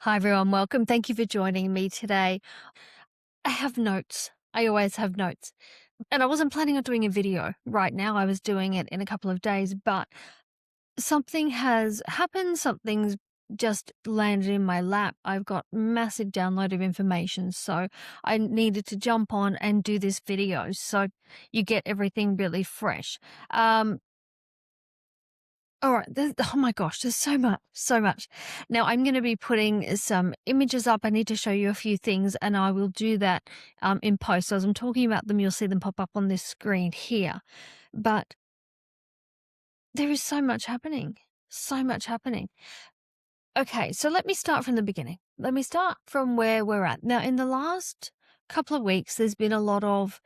Hi, everyone. Welcome. Thank you for joining me today. I have notes. I always have notes. And I wasn't planning on doing a video right now. I was doing it in a couple of days, but something has happened. Something's just landed in my lap. I've got massive download of information. So I needed to jump on and do this video so you get everything really fresh. All right. Oh my gosh, there's so much, so much. Now I'm going to be putting some images up. I need to show you a few things, and I will do that in post. So as I'm talking about them, you'll see them pop up on this screen here. But there is so much happening, so much happening. Okay, so let me start from the beginning. Let me start from where we're at. Now, in the last couple of weeks, there's been a lot of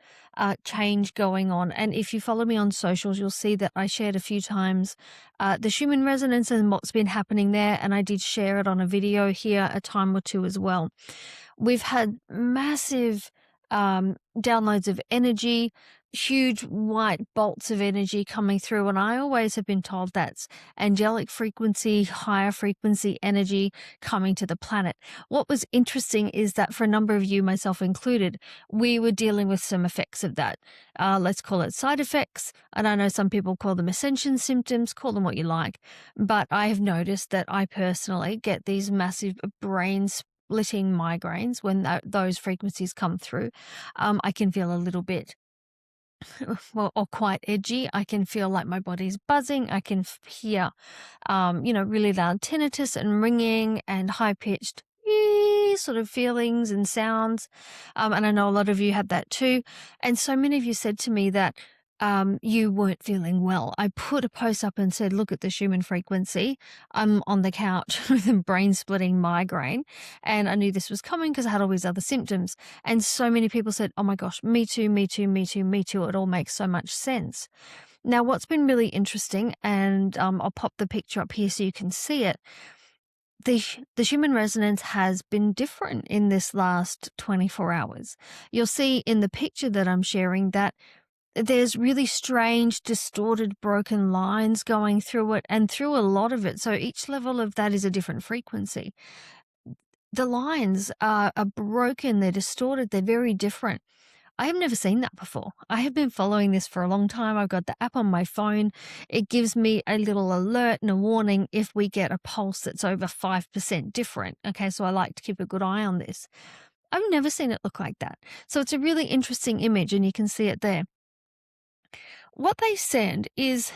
change going on. And if you follow me on socials, you'll see that I shared a few times the Schumann Resonance and what's been happening there. And I did share it on a video here a time or two as well. We've had massive downloads of energy, huge white bolts of energy coming through. And I always have been told that's angelic frequency, higher frequency energy coming to the planet. What was interesting is that for a number of you, myself included, we were dealing with some effects of that. Let's call it side effects. And I know some people call them ascension symptoms, call them what you like. But I have noticed that I personally get these massive brain splitting migraines when those frequencies come through. I can feel a little bit or quite edgy. I can feel like my body's buzzing. I can hear, really loud tinnitus and ringing and high-pitched sort of feelings and sounds. And I know a lot of you had that too. And so many of you said to me that you weren't feeling well. I put a post up and said, look at the Schumann frequency. I'm on the couch with a brain-splitting migraine. And I knew this was coming because I had all these other symptoms. And so many people said, oh my gosh, me too, me too, me too, me too. It all makes so much sense. Now, what's been really interesting, and I'll pop the picture up here so you can see it, the Schumann Resonance has been different in this last 24 hours. You'll see in the picture that I'm sharing that there's really strange, distorted, broken lines going through it and through a lot of it. So each level of that is a different frequency. The lines are broken, they're distorted, they're very different. I have never seen that before. I have been following this for a long time. I've got the app on my phone. It gives me a little alert and a warning if we get a pulse that's over 5% different. Okay, so I like to keep a good eye on this. I've never seen it look like that. So it's a really interesting image, and you can see it there. What they said is,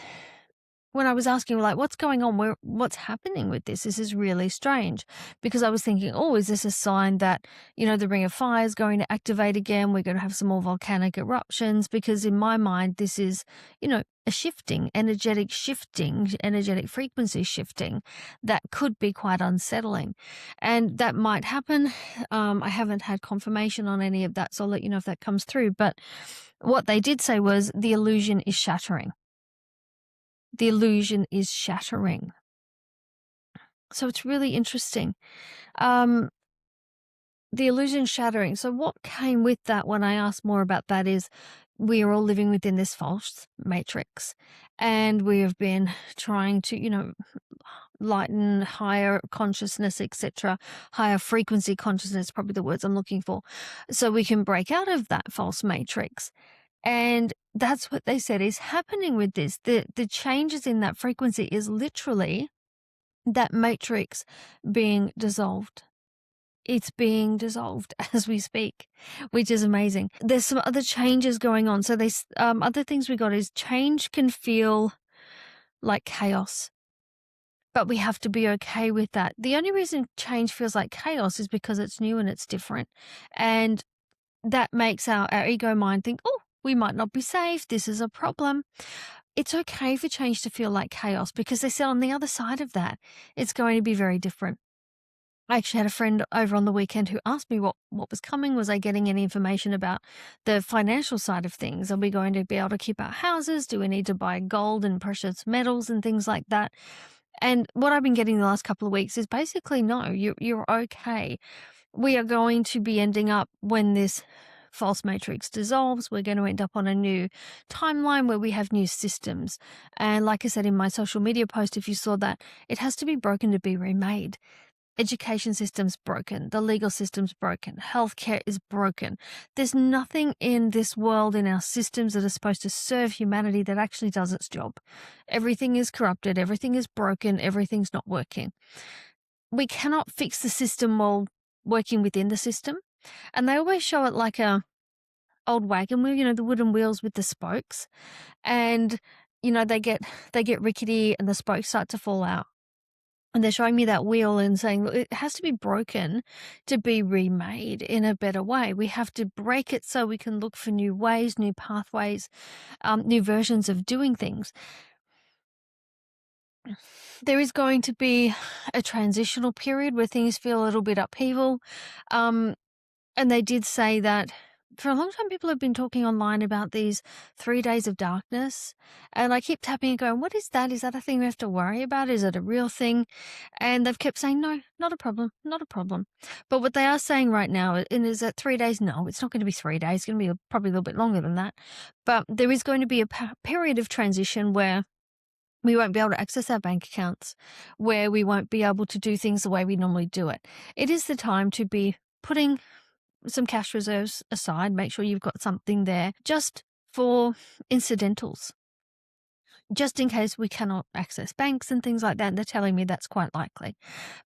when I was asking, like, what's going on? What's happening with this? This is really strange, because I was thinking, oh, is this a sign that, the Ring of Fire is going to activate again? We're going to have some more volcanic eruptions, because in my mind, this is, a shifting, energetic frequency shifting that could be quite unsettling. And that might happen. I haven't had confirmation on any of that, so I'll let you know if that comes through. But what they did say was the illusion is shattering. The illusion is shattering. So it's really interesting. The illusion shattering. So what came with that when I asked more about that is we are all living within this false matrix, and we have been trying to, lighten higher consciousness, etc., higher frequency consciousness, probably the words I'm looking for, so we can break out of that false matrix. And that's what they said is happening with this. The changes in that frequency is literally that matrix being dissolved. It's being dissolved as we speak, which is amazing. There's some other changes going on. So other things we got is change can feel like chaos, but we have to be okay with that. The only reason change feels like chaos is because it's new and it's different. And that makes our ego mind think, oh, we might not be safe. This is a problem. It's okay for change to feel like chaos, because they said on the other side of that, it's going to be very different. I actually had a friend over on the weekend who asked me what was coming. Was I getting any information about the financial side of things? Are we going to be able to keep our houses? Do we need to buy gold and precious metals and things like that? And what I've been getting the last couple of weeks is basically, no, you're okay. We are going to be ending up, when this false matrix dissolves, we're going to end up on a new timeline where we have new systems. And like I said in my social media post, if you saw that, it has to be broken to be remade. education system's broken. The legal system's broken. Healthcare is broken. There's nothing in this world, in our systems that are supposed to serve humanity that actually does its job. Everything is corrupted. Everything is broken. Everything's not working. We cannot fix the system while working within the system. And they always show it like a old wagon wheel, the wooden wheels with the spokes. And, they get rickety and the spokes start to fall out. And they're showing me that wheel and saying, look, it has to be broken to be remade in a better way. We have to break it so we can look for new ways, new pathways, new versions of doing things. There is going to be a transitional period where things feel a little bit upheaval. And they did say that for a long time, people have been talking online about these 3 days of darkness. And I keep tapping and going, what is that? Is that a thing we have to worry about? Is it a real thing? And they've kept saying, no, not a problem, not a problem. But what they are saying right now is that 3 days, no, it's not going to be 3 days. It's going to be probably a little bit longer than that. But there is going to be a period of transition where we won't be able to access our bank accounts, where we won't be able to do things the way we normally do it. It is the time to be putting some cash reserves aside. Make sure you've got something there just for incidentals, just in case we cannot access banks and things like that. They're telling me that's quite likely.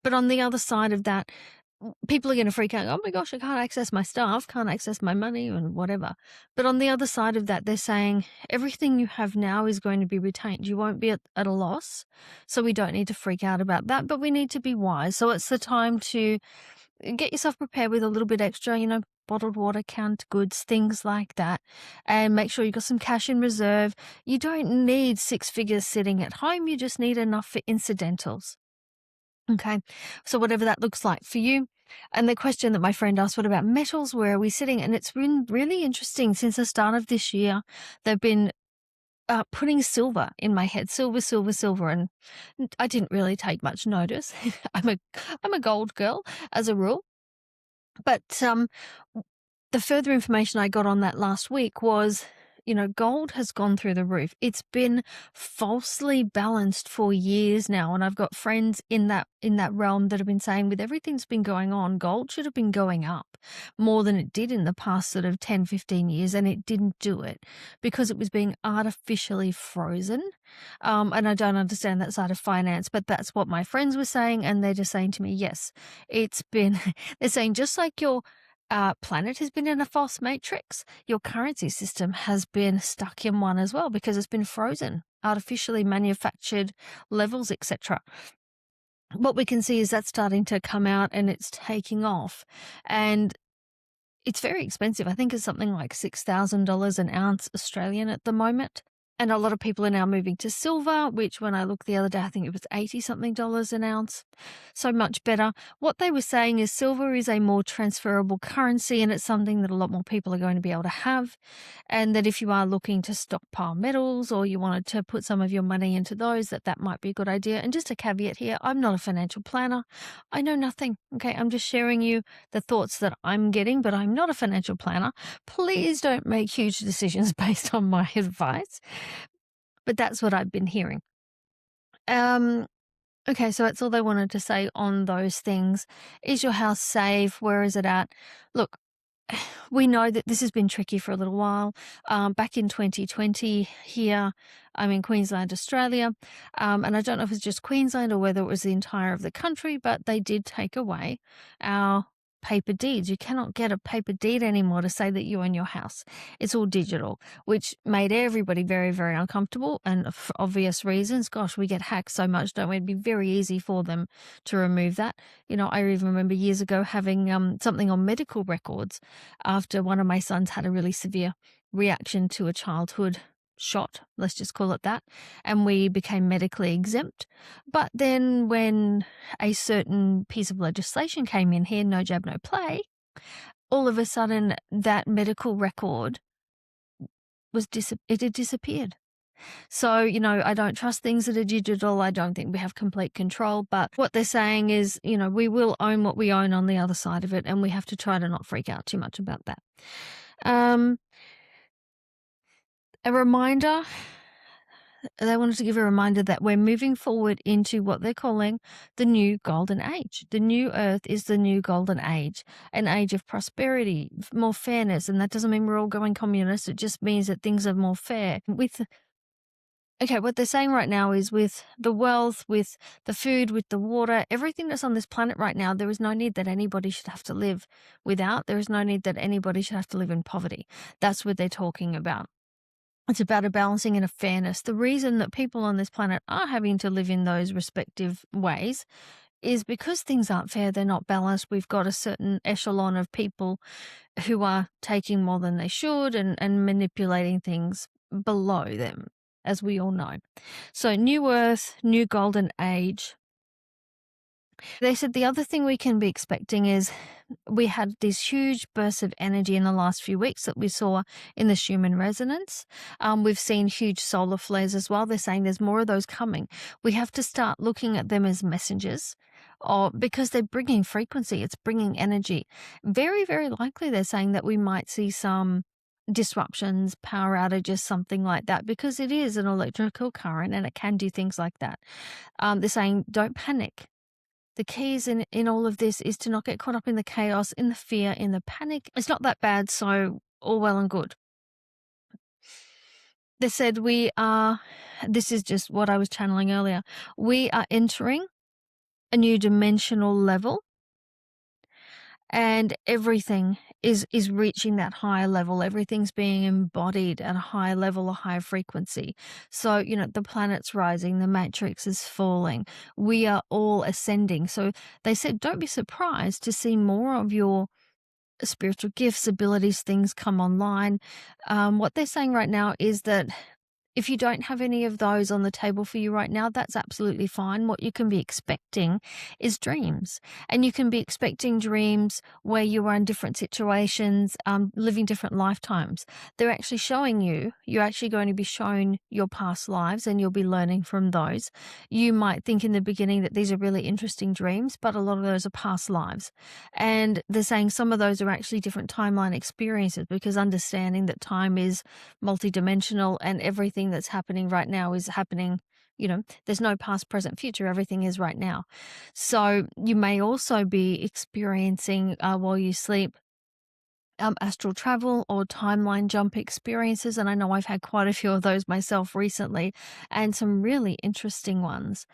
But on the other side of that, people are going to freak out. Oh my gosh, I can't access my stuff, can't access my money and whatever. But on the other side of that, they're saying everything you have now is going to be retained. You won't be at a loss. So we don't need to freak out about that, but we need to be wise. So it's the time to get yourself prepared with a little bit extra, bottled water, canned goods, things like that. And make sure you've got some cash in reserve. You don't need 6 figures sitting at home. You just need enough for incidentals. Okay, so whatever that looks like for you. And the question that my friend asked, what about metals? Where are we sitting? And it's been really interesting since the start of this year. They've been putting silver in my head, silver. And I didn't really take much notice. I'm a gold girl as a rule. But the further information I got on that last week was, gold has gone through the roof. It's been falsely balanced for years now. And I've got friends in that realm that have been saying with everything that's been going on, gold should have been going up more than it did in the past sort of 10, 15 years. And it didn't do it because it was being artificially frozen. And I don't understand that side of finance, but that's what my friends were saying. And they're just saying to me, yes, they're saying just like your planet has been in a false matrix, your currency system has been stuck in one as well because it's been frozen, artificially manufactured levels, etc. What we can see is that's starting to come out and it's taking off. And it's very expensive. I think it's something like $6,000 an ounce Australian at the moment. And a lot of people are now moving to silver, which when I looked the other day, I think it was $80-something an ounce. So much better. What they were saying is silver is a more transferable currency and it's something that a lot more people are going to be able to have. And that if you are looking to stockpile metals or you wanted to put some of your money into those, that might be a good idea. And just a caveat here, I'm not a financial planner. I know nothing. Okay, I'm just sharing you the thoughts that I'm getting, but I'm not a financial planner. Please don't make huge decisions based on my advice. But that's what I've been hearing. Okay, so that's all they wanted to say on those things. Is your house safe? Where is it at? Look, we know that this has been tricky for a little while. Back in 2020 here, I'm in Queensland, Australia, and I don't know if it's just Queensland or whether it was the entire of the country, but they did take away our paper deeds. You cannot get a paper deed anymore to say that you own your house. It's all digital, which made everybody very, very uncomfortable. And for obvious reasons, gosh, we get hacked so much, don't we? It'd be very easy for them to remove that. I even remember years ago having something on medical records after one of my sons had a really severe reaction to a childhood shot, let's just call it that, and we became medically exempt. But then when a certain piece of legislation came in here, no jab, no play, all of a sudden that medical record it had disappeared. So, I don't trust things that are digital. I don't think we have complete control. But what they're saying is, we will own what we own on the other side of it, and we have to try to not freak out too much about that. A reminder they wanted to give a reminder that we're moving forward into what they're calling the new golden age. The new earth is the new golden age, an age of prosperity, more fairness. And that doesn't mean we're all going communist. It just means that things are more fair. Okay, what they're saying right now is with the wealth, with the food, with the water, everything that's on this planet right now, there is no need that anybody should have to live without. There is no need that anybody should have to live in poverty. That's what they're talking about. It's about a balancing and a fairness. The reason that people on this planet are having to live in those respective ways is because things aren't fair, they're not balanced. We've got a certain echelon of people who are taking more than they should and manipulating things below them, as we all know. So, new earth, new golden age. They said the other thing we can be expecting is we had these huge bursts of energy in the last few weeks that we saw in the Schumann Resonance. We've seen huge solar flares as well. They're saying there's more of those coming. We have to start looking at them as messengers, or because they're bringing frequency, it's bringing energy. Very, very likely they're saying that we might see some disruptions, power outages, something like that, because it is an electrical current and it can do things like that. They're saying don't panic. The keys in all of this is to not get caught up in the chaos, in the fear, in the panic. It's not that bad, so all well and good. They said this is just what I was channeling earlier, we are entering a new dimensional level, and everything is reaching that higher level. Everything's being embodied at a higher level, a higher frequency. So, the planet's rising, the matrix is falling. We are all ascending. So they said, don't be surprised to see more of your spiritual gifts, abilities, things come online. What they're saying right now is that if you don't have any of those on the table for you right now, that's absolutely fine. What you can be expecting is dreams. And you can be expecting dreams where you are in different situations, living different lifetimes. They're actually showing you're actually going to be shown your past lives and you'll be learning from those. You might think in the beginning that these are really interesting dreams, but a lot of those are past lives. And they're saying some of those are actually different timeline experiences, because understanding that time is multidimensional and everything that's happening right now is happening, there's no past, present, future. Everything is right now. So you may also be experiencing while you sleep astral travel or timeline jump experiences. And I know I've had quite a few of those myself recently, and some really interesting ones.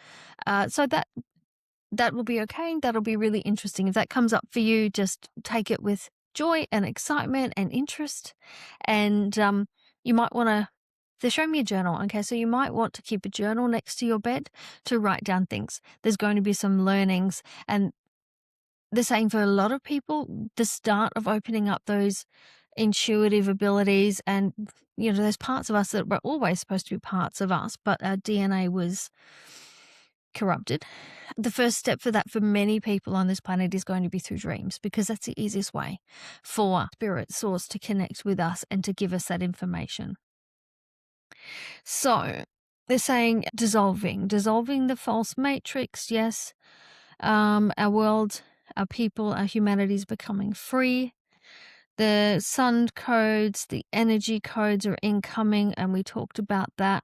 So that will be okay. That'll be really interesting. If that comes up for you, just take it with joy and excitement and interest. And you might want to, they're showing me a journal. Okay, so you might want to keep a journal next to your bed to write down things. There's going to be some learnings. And they're saying for a lot of people, the start of opening up those intuitive abilities, and, there's parts of us that were always supposed to be parts of us, but our DNA was corrupted. The first step for that for many people on this planet is going to be through dreams, because that's the easiest way for spirit source to connect with us and to give us that information. So they're saying dissolving the false matrix. Yes. Our world, our people, our humanity is becoming free. The sun codes, the energy codes are incoming, and we talked about that.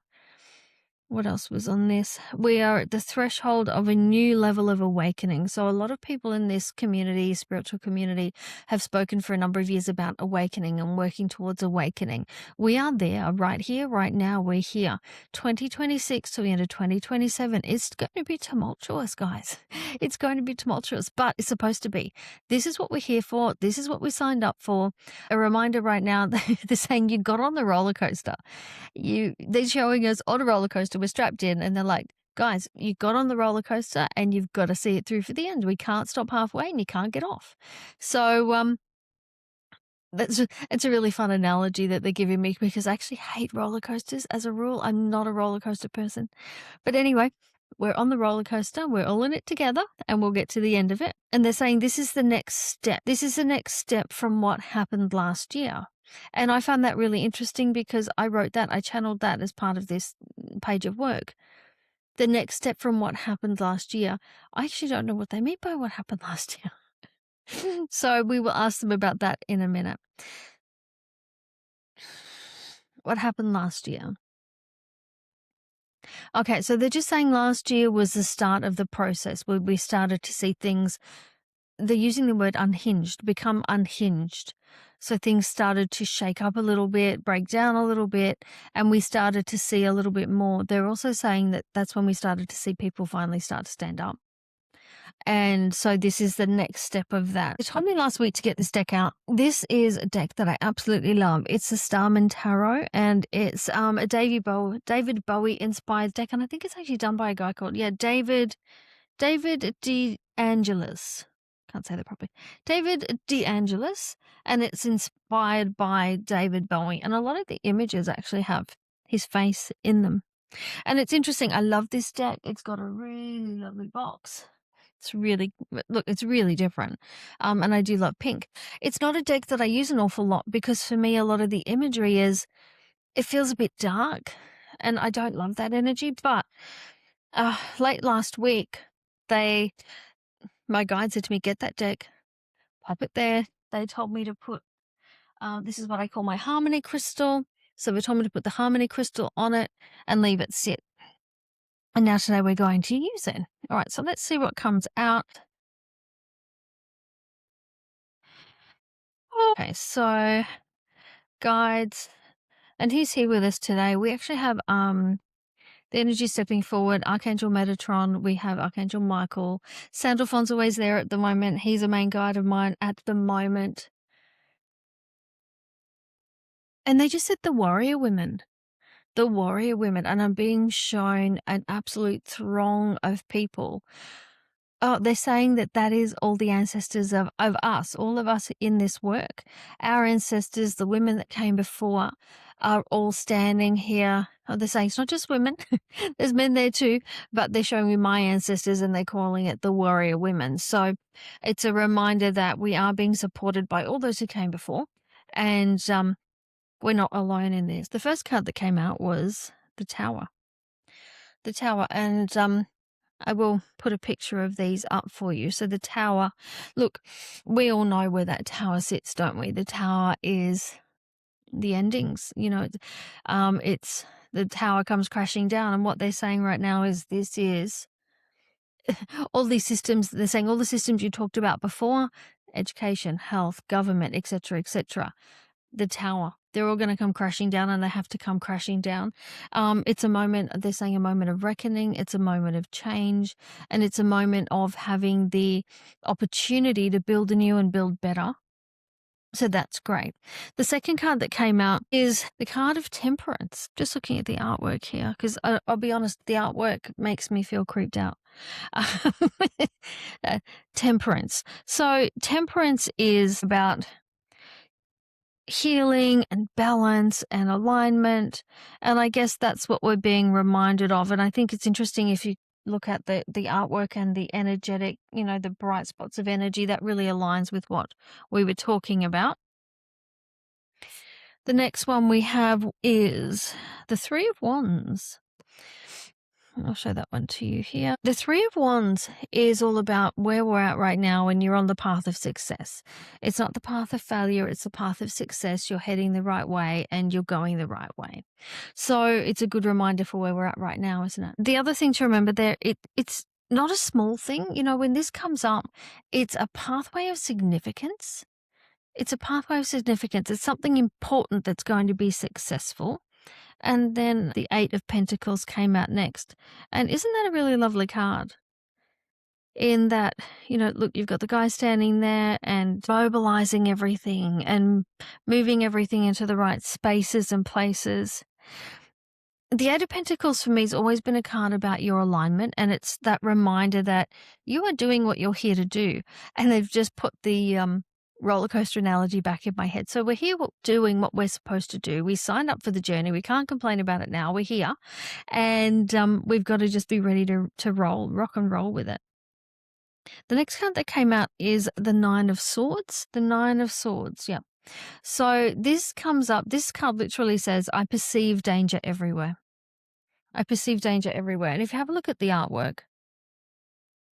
What else was on this? We are at the threshold of a new level of awakening. So a lot of people in this community, spiritual community, have spoken for a number of years about awakening and working towards awakening. We are there right here, right now. We're here. 2026 to the end of 2027 is going to be tumultuous, guys. It's going to be tumultuous, but it's supposed to be. This is what we're here for. This is what we signed up for. A reminder right now, they're saying you got on the roller coaster. They're showing us on a roller coaster. We're strapped in, and they're like, guys, you got on the roller coaster and you've got to see it through for the end. We can't stop halfway and you can't get off. So it's a really fun analogy that they're giving me, because I actually hate roller coasters as a rule. I'm not a roller coaster person. But anyway, we're on the roller coaster. We're all in it together, and we'll get to the end of it. And they're saying this is the next step. This is the next step from what happened last year. And I found that really interesting, because I wrote that, I channeled that as part of this page of work. The next step from what happened last year. I actually don't know what they mean by what happened last year. So we will ask them about that in a minute. What happened last year? Okay, so they're just saying last year was the start of the process where we started to see things, they're using the word unhinged, become unhinged. So things started to shake up a little bit, break down a little bit, and we started to see a little bit more. They're also saying that that's when we started to see people finally start to stand up. And so this is the next step of that. They told me last week to get this deck out. This is a deck that I absolutely love. It's the Starman Tarot, and it's a David Bowie inspired deck, and I think it's actually done by a guy called David DeAngelis. Can't say that properly. David DeAngelis, and it's inspired by David Bowie, and a lot of the images actually have his face in them. And it's interesting. I love this deck. It's got a really lovely box. It's really different. And I do love pink. It's not a deck that I use an awful lot because for me, a lot of the imagery it feels a bit dark and I don't love that energy. But late last week, my guide said to me, get that deck, pop it there. They told me to put, this is what I call my harmony crystal. So they told me to put the harmony crystal on it and leave it sit. And now today we're going to use it. All right, so let's see what comes out. Okay, so guides, and he's here with us today. We actually have the energy stepping forward, Archangel Metatron. We have Archangel Michael. Sandalphon's always there at the moment. He's a main guide of mine at the moment. And they just said the warrior women, and I'm being shown an absolute throng of people. Oh, they're saying that is all the ancestors of us, all of us in this work. Our ancestors, the women that came before, are all standing here. Oh, they're saying it's not just women. There's men there too, but they're showing me my ancestors and they're calling it the warrior women. So it's a reminder that we are being supported by all those who came before. And we're not alone in this. The first card that came out was the Tower. The Tower. And I will put a picture of these up for you. So the Tower, look, we all know where that Tower sits, don't we? The Tower is the endings, it's the Tower comes crashing down. And what they're saying right now is this is all these systems, they're saying all the systems you talked about before, education, health, government, etc., the Tower, they're all going to come crashing down, and they have to come crashing down. It's a moment, they're saying a moment of reckoning. It's a moment of change, and it's a moment of having the opportunity to build anew and build better. So that's great. The second card that came out is the card of Temperance. Just looking at the artwork here, because I'll be honest, the artwork makes me feel creeped out. Temperance. So Temperance is about healing and balance and alignment, and I guess that's what we're being reminded of. And I think it's interesting if you look at the artwork and the energetic, the bright spots of energy, that really aligns with what we were talking about. The next one we have is the Three of Wands. I'll show that one to you here. The Three of Wands is all about where we're at right now when you're on the path of success. It's not the path of failure, it's the path of success. You're heading the right way and you're going the right way. So it's a good reminder for where we're at right now, isn't it? The other thing to remember there, it's not a small thing. When this comes up, it's a pathway of significance. It's a pathway of significance. It's something important that's going to be successful. And then the Eight of Pentacles came out next. And isn't that a really lovely card? In that, look, you've got the guy standing there and mobilizing everything and moving everything into the right spaces and places. The Eight of Pentacles for me has always been a card about your alignment, and it's that reminder that you are doing what you're here to do. And they've just put the rollercoaster analogy back in my head. So we're here doing what we're supposed to do. We signed up for the journey. We can't complain about it now. We're here, and we've got to just be ready to rock and roll with it. The next card that came out is the Nine of Swords. The Nine of Swords, yeah. So this comes up, this card literally says, I perceive danger everywhere. I perceive danger everywhere. And if you have a look at the artwork,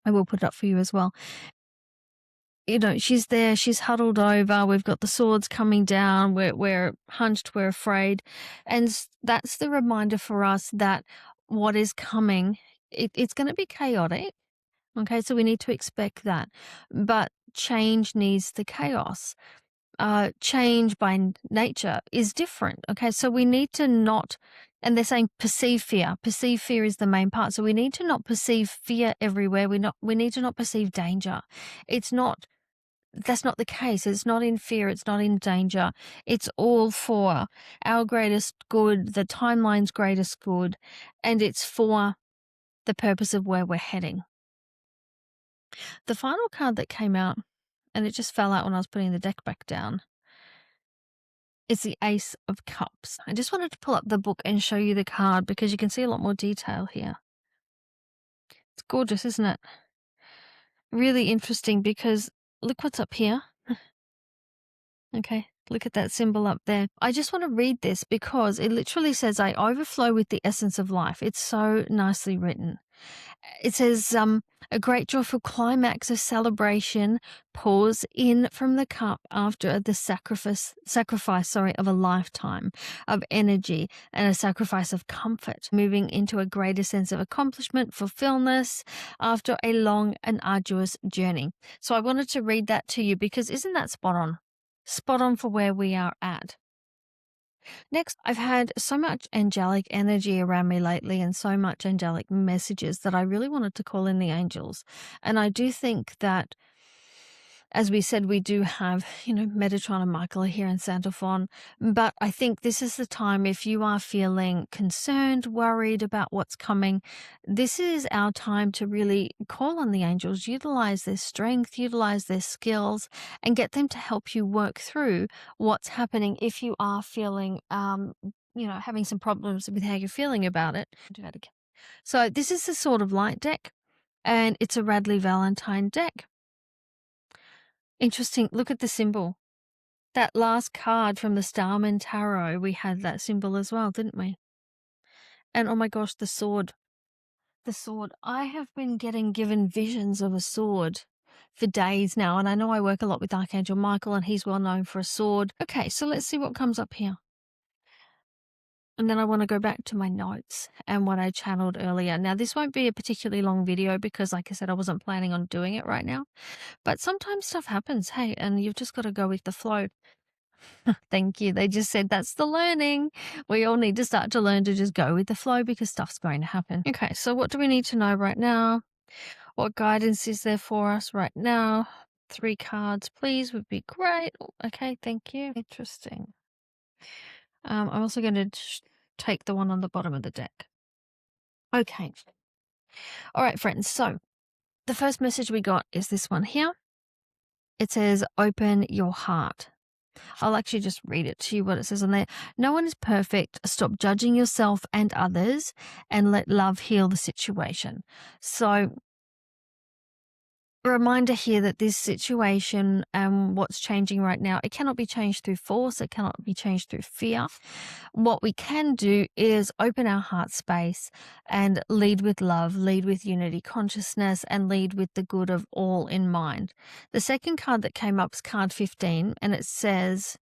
I will put it up for you as well. She's there, she's huddled over, we've got the swords coming down, we're hunched, we're afraid. And that's the reminder for us that what is coming, it's going to be chaotic. Okay, so we need to expect that. But change needs the chaos. Change by nature is different. Okay, so we need to not, and they're saying perceive fear. Perceive fear is the main part. So we need to not perceive fear everywhere. We need to not perceive danger. That's not the case. It's not in fear. It's not in danger. It's all for our greatest good, the timeline's greatest good, and it's for the purpose of where we're heading. The final card that came out, and it just fell out when I was putting the deck back down, is the Ace of Cups. I just wanted to pull up the book and show you the card because you can see a lot more detail here. It's gorgeous, isn't it? Really interesting because look what's up here. Okay, look at that symbol up there. I just want to read this because it literally says, I overflow with the essence of life. It's so nicely written. It says, a great joyful climax of celebration pours in from the cup after the sacrifice, of a lifetime of energy and a sacrifice of comfort, moving into a greater sense of accomplishment, fulfillment after a long and arduous journey. So I wanted to read that to you because isn't that spot on? Spot on for where we are at. Next, I've had so much angelic energy around me lately and so much angelic messages that I really wanted to call in the angels. And I do think that, as we said, we do have, Metatron and Michael are here in Santa Fe. But I think this is the time, if you are feeling concerned, worried about what's coming, this is our time to really call on the angels, utilize their strength, utilize their skills, and get them to help you work through what's happening if you are feeling, having some problems with how you're feeling about it. Do that again. So this is the Sword of Light deck, and it's a Radley Valentine deck. Interesting. Look at the symbol. That last card from the Starman Tarot, we had that symbol as well, didn't we? And oh my gosh, the sword. The sword. I have been given visions of a sword for days now, and I know I work a lot with Archangel Michael, and he's well known for a sword. Okay, so let's see what comes up here. And then I want to go back to my notes and what I channeled earlier. Now, this won't be a particularly long video because, like I said, I wasn't planning on doing it right now. But sometimes stuff happens, hey, and you've just got to go with the flow. Thank you. They just said that's the learning. We all need to start to learn to just go with the flow because stuff's going to happen. Okay, so what do we need to know right now? What guidance is there for us right now? 3 cards, please, would be great. Okay, thank you. Interesting. I'm also going to take the one on the bottom of the deck. Okay. All right, friends. So the first message we got is this one here. It says, open your heart. I'll actually just read it to you what it says on there. No one is perfect. Stop judging yourself and others and let love heal the situation. So a reminder here that this situation and what's changing right now, it cannot be changed through force. It cannot be changed through fear. What we can do is open our heart space and lead with love, lead with unity consciousness, and lead with the good of all in mind. The second card that came up is card 15, and it says,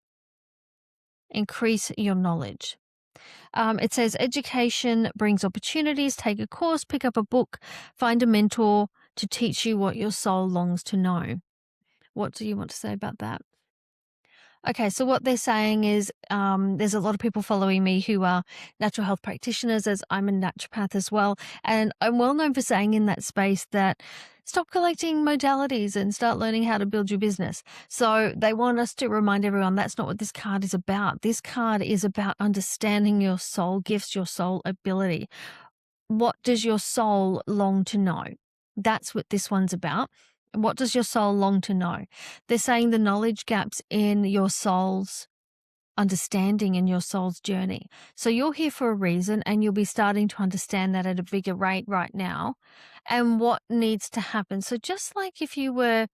increase your knowledge. It says education brings opportunities. Take a course, pick up a book, find a mentor to teach you what your soul longs to know. What do you want to say about that? Okay, so what they're saying is there's a lot of people following me who are natural health practitioners, as I'm a naturopath as well. And I'm well known for saying in that space that stop collecting modalities and start learning how to build your business. So they want us to remind everyone that's not what this card is about. This card is about understanding your soul gifts, your soul ability. What does your soul long to know? That's what this one's about. What does your soul long to know? They're saying the knowledge gaps in your soul's understanding in your soul's journey. So you're here for a reason, and you'll be starting to understand that at a bigger rate right now and what needs to happen. So just like if you were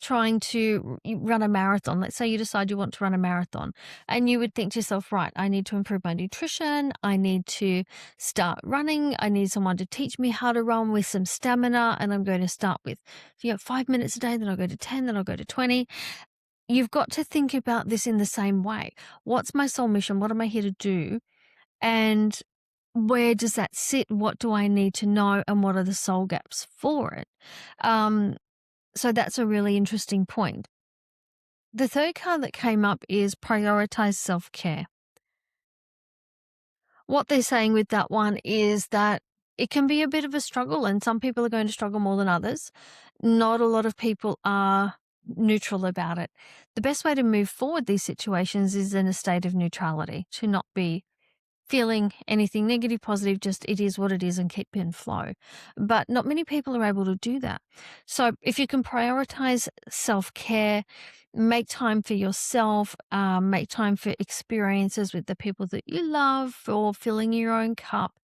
trying to run a marathon, let's say you decide you want to run a marathon, and you would think to yourself, right, I need to improve my nutrition. I need to start running. I need someone to teach me how to run with some stamina. And I'm going to start with, 5 minutes a day, then I'll go to 10, then I'll go to 20. You've got to think about this in the same way. What's my soul mission? What am I here to do? And where does that sit? What do I need to know? And what are the soul gaps for it? So that's a really interesting point. The third card that came up is prioritize self-care. What they're saying with that one is that it can be a bit of a struggle, and some people are going to struggle more than others. Not a lot of people are neutral about it. The best way to move forward these situations is in a state of neutrality, to not be feeling anything negative, positive, just it is what it is and keep in flow. But not many people are able to do that. So if you can prioritize self-care, make time for yourself, make time for experiences with the people that you love, or filling your own cup.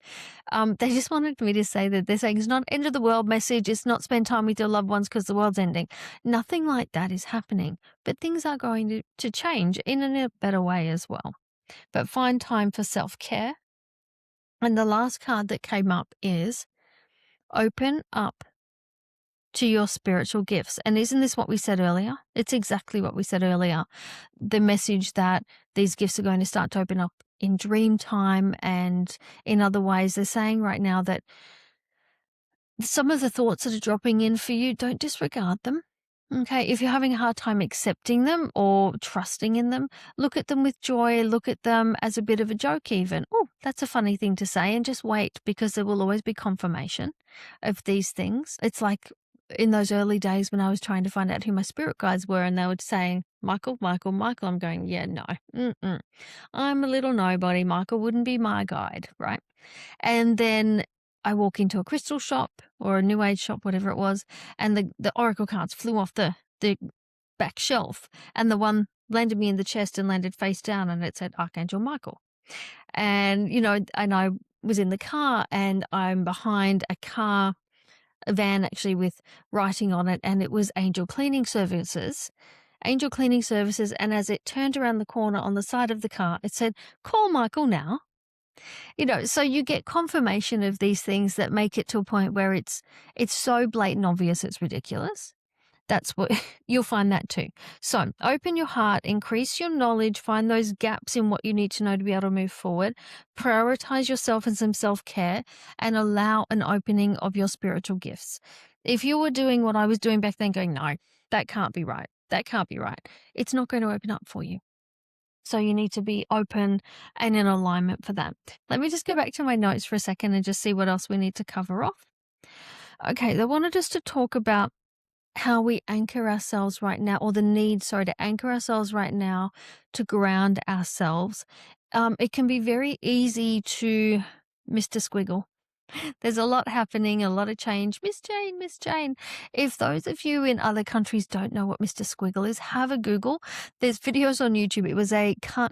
They just wanted me to say that they're saying it's not end of the world message. It's not spend time with your loved ones because the world's ending. Nothing like that is happening, but things are going to change in a better way as well. But find time for self-care. And the last card that came up is open up to your spiritual gifts. And isn't this what we said earlier? It's exactly what we said earlier. The message that these gifts are going to start to open up in dream time and in other ways. They're saying right now that some of the thoughts that are dropping in for you, don't disregard them. Okay, if you're having a hard time accepting them or trusting in them, look at them with joy, look at them as a bit of a joke even. Oh, that's a funny thing to say, and just wait, because there will always be confirmation of these things. It's like in those early days when I was trying to find out who my spirit guides were, and they were saying, Michael, Michael, Michael. I'm going, yeah, no, I'm a little nobody. Michael wouldn't be my guide, right? And then I walk into a crystal shop or a new age shop, whatever it was, and the oracle cards flew off the back shelf, and the one landed me in the chest and landed face down, and it said Archangel Michael. And, and I was in the car, and I'm behind a van actually with writing on it, and it was Angel Cleaning Services. Angel Cleaning Services, and as it turned around the corner on the side of the car, it said, call Michael now. So you get confirmation of these things that make it to a point where it's so blatant obvious it's ridiculous. That's what you'll find that too. So open your heart, increase your knowledge, find those gaps in what you need to know to be able to move forward, prioritize yourself and some self-care, and allow an opening of your spiritual gifts. If you were doing what I was doing back then, going, no, that can't be right. That can't be right. It's not going to open up for you. So you need to be open and in alignment for that. Let me just go back to my notes for a second and just see what else we need to cover off. Okay, they wanted us to talk about how we anchor ourselves right now, or the need, to anchor ourselves right now to ground ourselves. It can be very easy to Mr. Squiggle. There's a lot happening, a lot of change. Miss Jane, Miss Jane. If those of you in other countries don't know what Mr. Squiggle is, have a Google. There's videos on YouTube. It was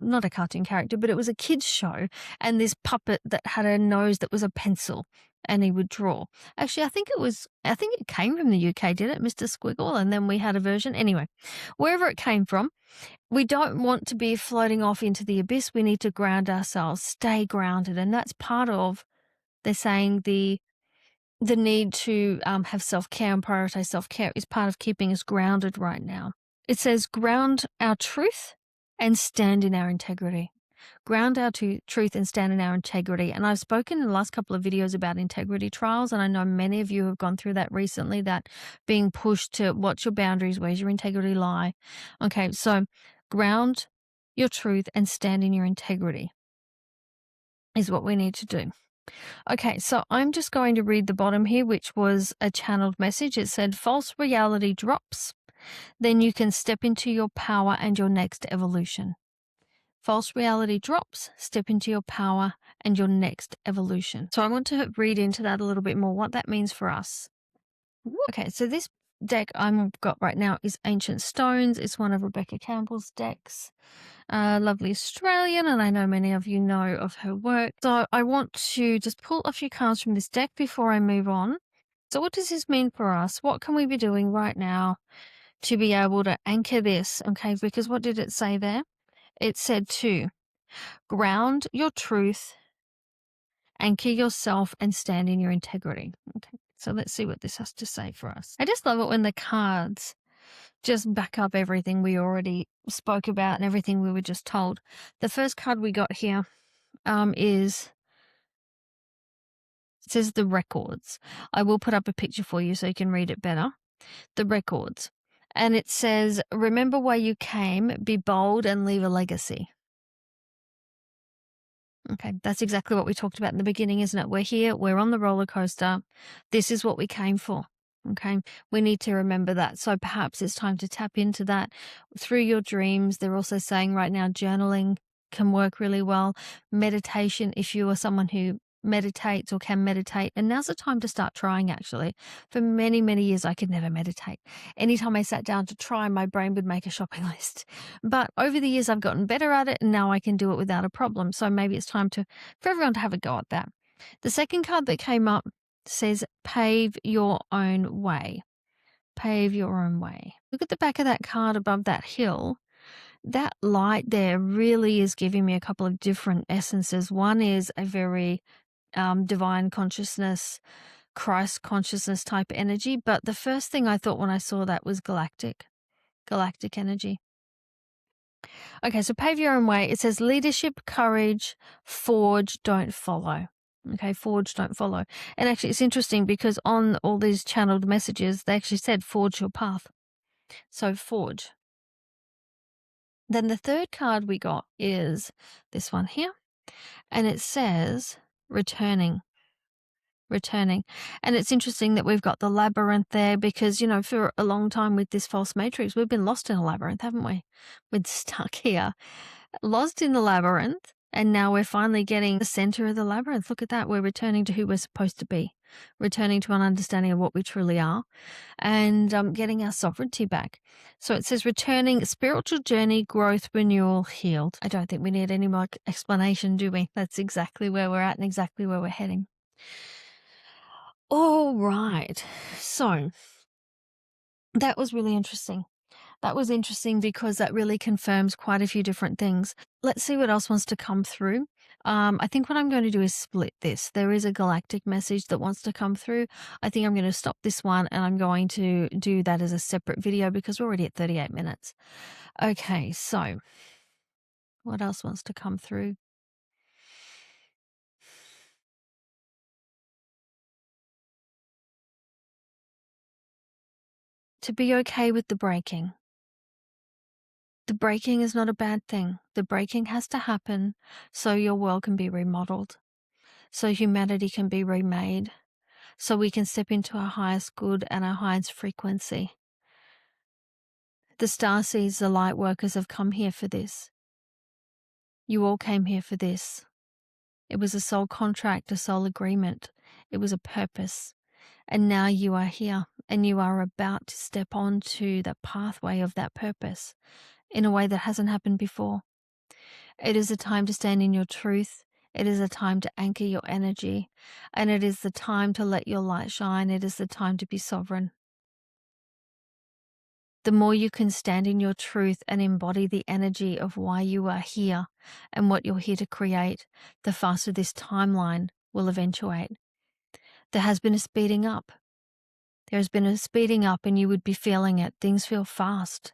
not a cartoon character, but it was a kid's show. And this puppet that had a nose that was a pencil, and he would draw. Actually, I think it came from the UK, did it, Mr. Squiggle? And then we had a version. Anyway, wherever it came from, we don't want to be floating off into the abyss. We need to ground ourselves, stay grounded. And that's part of, they're saying, the need to have self-care and prioritize self-care is part of keeping us grounded right now. It says ground our truth and stand in our integrity. Ground our truth and stand in our integrity. And I've spoken in the last couple of videos about integrity trials, and I know many of you have gone through that recently, that being pushed to what's your boundaries, where's your integrity lie. Okay, so ground your truth and stand in your integrity is what we need to do. Okay, so I'm just going to read the bottom here, which was a channeled message. It said, false reality drops, then you can step into your power and your next evolution. False reality drops, step into your power and your next evolution. So I want to read into that a little bit more, what that means for us. Okay, so this deck I've got right now is Ancient Stones. It's one of Rebecca Campbell's decks. Lovely Australian, and I know many of you know of her work. So I want to just pull a few cards from this deck before I move on. So what does this mean for us? What can we be doing right now to be able to anchor this? Okay, because what did it say there? It said to ground your truth, anchor yourself, and stand in your integrity. Okay, so let's see what this has to say for us. I just love it when the cards just back up everything we already spoke about and everything we were just told. The first card we got here is says the records. I will put up a picture for you so you can read it better. The records. And it says, remember why you came, be bold and leave a legacy. Okay, that's exactly what we talked about in the beginning, isn't it? We're here, we're on the roller coaster. This is what we came for. Okay, we need to remember that. So perhaps it's time to tap into that through your dreams. They're also saying right now, journaling can work really well. Meditation, if you are someone who meditates or can meditate, and now's the time to start trying. Actually, for many, many years, I could never meditate. Anytime I sat down to try, my brain would make a shopping list. But over the years, I've gotten better at it, and now I can do it without a problem. So maybe it's time for everyone to have a go at that. The second card that came up says, pave your own way. Pave your own way. Look at the back of that card above that hill. That light there really is giving me a couple of different essences. One is a very divine consciousness, Christ consciousness type energy. But the first thing I thought when I saw that was galactic energy. Okay, so pave your own way. It says leadership, courage, forge, don't follow. Okay, forge, don't follow. And actually, it's interesting because on all these channeled messages, they actually said forge your path. So forge. Then the third card we got is this one here. And it says returning. And it's interesting that we've got the labyrinth there because, you know, for a long time with this false matrix, we've been lost in a labyrinth, haven't we? We're stuck here, lost in the labyrinth. And now we're finally getting the center of the labyrinth. Look at that. We're returning to who we're supposed to be, returning to an understanding of what we truly are, and getting our sovereignty back. So it says returning, spiritual journey, growth, renewal, healed. I don't think we need any more explanation, do we? That's exactly where we're at and exactly where we're heading. All right. So that was really interesting. That was interesting because that really confirms quite a few different things. Let's see what else wants to come through. I think what I'm going to do is split this. There is a galactic message that wants to come through. I think I'm going to stop this one and I'm going to do that as a separate video because we're already at 38 minutes. Okay, so what else wants to come through? To be okay with the breaking. The breaking is not a bad thing. The breaking has to happen so your world can be remodeled, so humanity can be remade, so we can step into our highest good and our highest frequency. The Starseeds, the Lightworkers have come here for this. You all came here for this. It was a soul contract, a soul agreement. It was a purpose. And now you are here and you are about to step onto the pathway of that purpose in a way that hasn't happened before. It is a time to stand in your truth. It is a time to anchor your energy. And it is the time to let your light shine. It is the time to be sovereign. The more you can stand in your truth and embody the energy of why you are here and what you're here to create, the faster this timeline will eventuate. There has been a speeding up. There has been a speeding up and you would be feeling it. Things feel fast.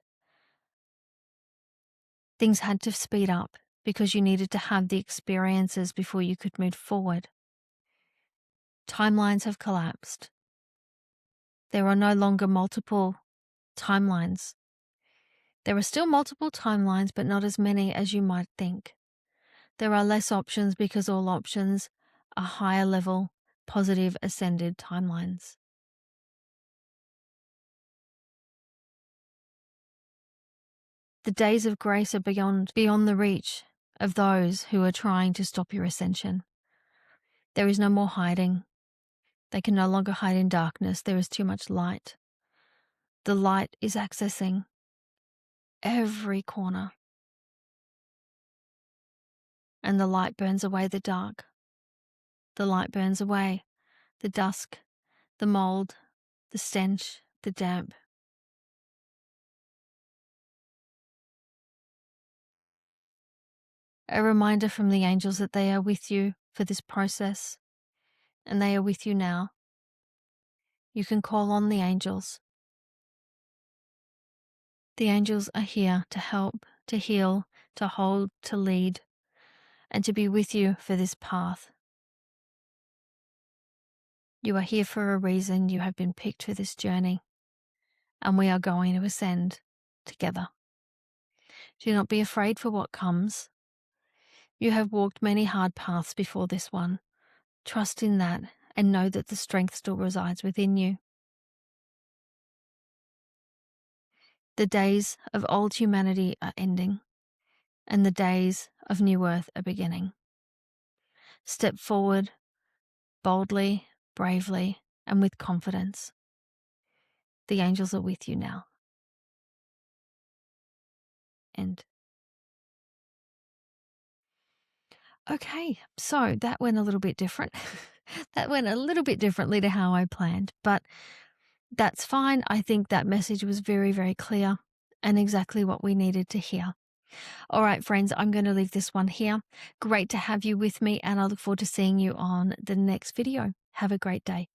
Things had to speed up because you needed to have the experiences before you could move forward. Timelines have collapsed. There are no longer multiple timelines. There are still multiple timelines, but not as many as you might think. There are less options because all options are higher level, positive, ascended timelines. The days of grace are beyond the reach of those who are trying to stop your ascension. There is no more hiding. They can no longer hide in darkness. There is too much light. The light is accessing every corner. And the light burns away the dark. The light burns away the dusk, the mold, the stench, the damp. A reminder from the angels that they are with you for this process, and they are with you now. You can call on the angels. The angels are here to help, to heal, to hold, to lead, and to be with you for this path. You are here for a reason. You have been picked for this journey, and we are going to ascend together. Do not be afraid for what comes. You have walked many hard paths before this one. Trust in that and know that the strength still resides within you. The days of old humanity are ending, and the days of new earth are beginning. Step forward boldly, bravely, and with confidence. The angels are with you now. End. Okay, so that went a little bit different. That went a little bit differently to how I planned, but that's fine. I think that message was very, very clear and exactly what we needed to hear. All right, friends, I'm going to leave this one here. Great to have you with me, and I look forward to seeing you on the next video. Have a great day.